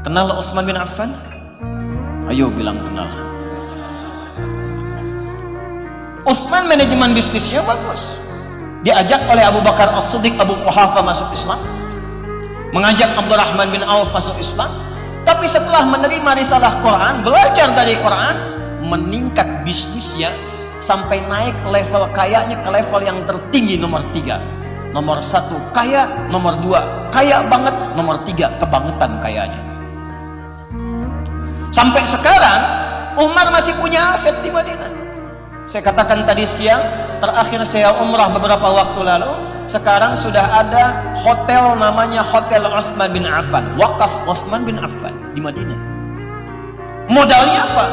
Kenal Utsman bin Affan? Ayo bilang kenal. Utsman manajemen bisnisnya bagus. Diajak oleh Abu Bakar As-Siddiq, Abu Quhafa masuk Islam, mengajak Abdurrahman bin Auf masuk Islam. Tapi setelah menerima risalah Quran, belajar dari Quran, meningkat bisnisnya sampai naik level kayanya ke level yang tertinggi, nomor 3. Nomor 1 kaya, nomor 2 kaya banget, nomor 3 kebangetan kayanya. Sampai sekarang Umar masih punya aset di Madinah. Saya katakan tadi siang, terakhir saya umrah beberapa waktu lalu, sekarang sudah ada hotel namanya Hotel Utsman bin Affan, wakaf Utsman bin Affan di Madinah. Modalnya apa?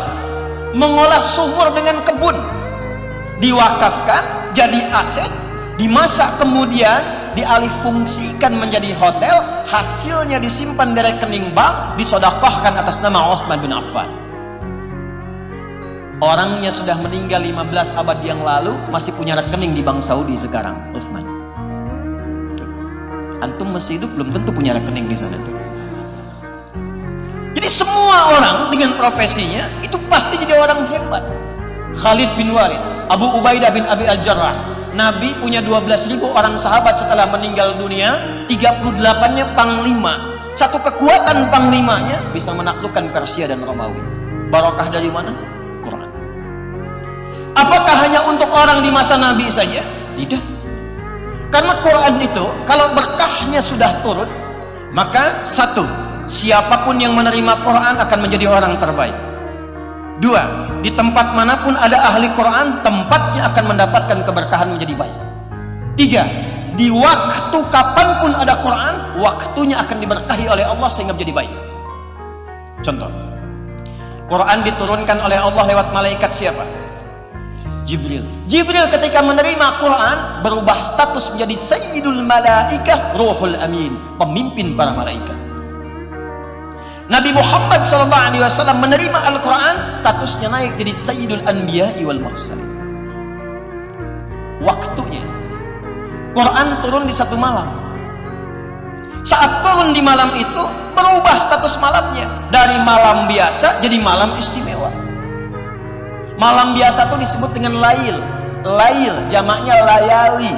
Mengolah sumur dengan kebun, diwakafkan jadi aset, dimasak kemudian dialih fungsikan menjadi hotel, hasilnya disimpan di rekening bank, disedekahkan atas nama Utsman bin Affan. Orangnya sudah meninggal 15 abad yang lalu, masih punya rekening di Bank Saudi sekarang, Utsman. Antum masih hidup belum tentu punya rekening di sana tuh. Jadi semua orang dengan profesinya itu pasti jadi orang hebat. Khalid bin Walid, Abu Ubaidah bin Abi Al-Jarrah. Nabi punya 12.000 orang sahabat setelah meninggal dunia, 38-nya panglima. Satu kekuatan panglimanya bisa menaklukkan Persia dan Romawi. Barokah dari mana? Quran. Apakah hanya untuk orang di masa Nabi saja? Tidak. Karena Quran itu kalau berkahnya sudah turun, maka 1, siapapun yang menerima Quran akan menjadi orang terbaik. 2, di tempat manapun ada ahli Quran, tempatnya akan mendapatkan keberkahan menjadi baik. 3, di waktu kapanpun ada Quran, waktunya akan diberkahi oleh Allah sehingga menjadi baik. Contoh, Quran diturunkan oleh Allah lewat malaikat siapa? Jibril. Jibril ketika menerima Quran berubah status menjadi Sayyidul Malaikah Ruhul Amin, pemimpin para malaikat. Nabi Muhammad SAW menerima Al-Quran, statusnya naik jadi Sayyidul Anbiya'i wal Mursalin. Waktunya Quran turun di satu malam. Saat turun di malam itu berubah status malamnya dari malam biasa jadi malam istimewa. Malam biasa itu disebut dengan lail. Lail jamaknya layali.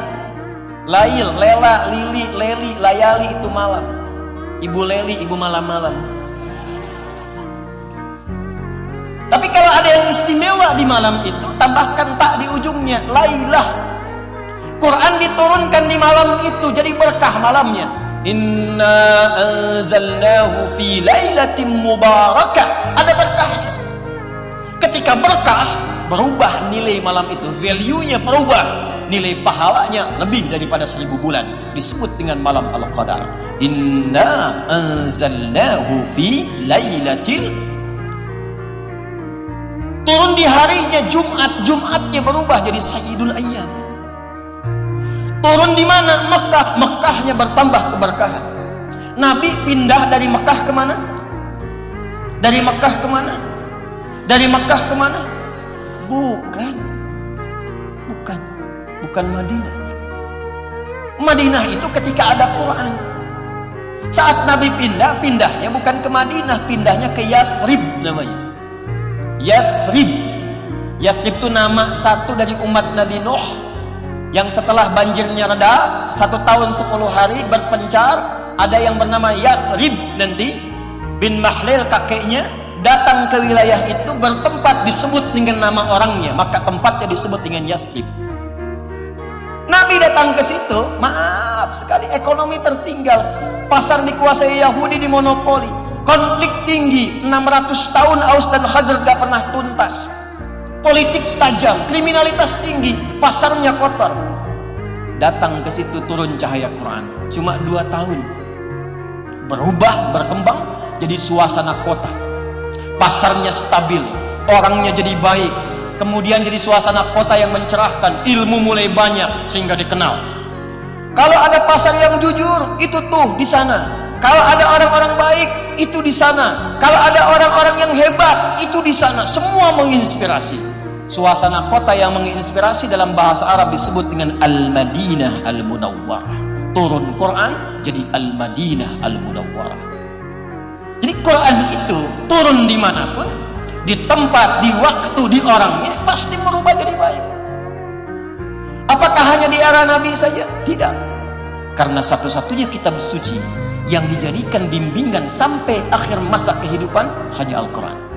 Lail, lela, lili, leli, layali itu malam. Ibu Leli, ibu malam-malam. Tapi kalau ada yang istimewa di malam itu, tambahkan tak di ujungnya, lailah. Quran diturunkan di malam itu, jadi berkah malamnya. Inna anzalnahu fi lailatin mubarakah. Ada berkahnya. Ketika berkah, berubah nilai malam itu, value-nya berubah, nilai pahalanya lebih daripada 1000 bulan. Disebut dengan malam Al-Qadar. Inna anzalnahu fi lailatil, turun di harinya Jumat, Jumatnya berubah jadi Sayyidul Ayyam. Turun di mana? Mekah, Mekahnya bertambah keberkahan. Nabi pindah dari Mekah kemana? Dari Mekah kemana? Dari Mekah kemana? Bukan Madinah. Madinah itu ketika ada Quran. Saat Nabi pindah, pindahnya bukan ke Madinah, pindahnya ke Yathrib namanya. Yathrib. Yathrib itu nama satu dari umat Nabi Nuh yang setelah banjirnya reda 1 tahun 10 hari berpencar. Ada yang bernama Yathrib nanti bin Mahlil kakeknya datang ke wilayah itu bertempat disebut dengan nama orangnya, maka tempatnya disebut dengan Yathrib. Nabi datang ke situ, maaf sekali ekonomi tertinggal, pasar dikuasai Yahudi, dimonopoli, konflik tinggi, 600 tahun Aus dan Khazraj gak pernah tuntas, politik tajam, kriminalitas tinggi, pasarnya kotor. Datang ke situ turun cahaya Quran, cuma 2 tahun berubah, berkembang jadi suasana kota. Pasarnya stabil, orangnya jadi baik, kemudian jadi suasana kota yang mencerahkan, ilmu mulai banyak sehingga dikenal. Kalau ada pasar yang jujur, itu tuh di sana. Kalau ada orang-orang baik, itu di sana. Kalau ada orang-orang yang hebat, itu di sana. Semua menginspirasi. Suasana kota yang menginspirasi dalam bahasa Arab disebut dengan Al-Madinah Al-Munawwarah. Turun Quran jadi Al-Madinah Al-Munawwarah. Jadi Quran itu turun dimanapun, di tempat, di waktu, di orangnya, pasti merubah jadi baik. Apakah hanya di era Nabi saja? Tidak. Karena satu-satunya kitab suci yang dijadikan bimbingan sampai akhir masa kehidupan hanya Al-Quran.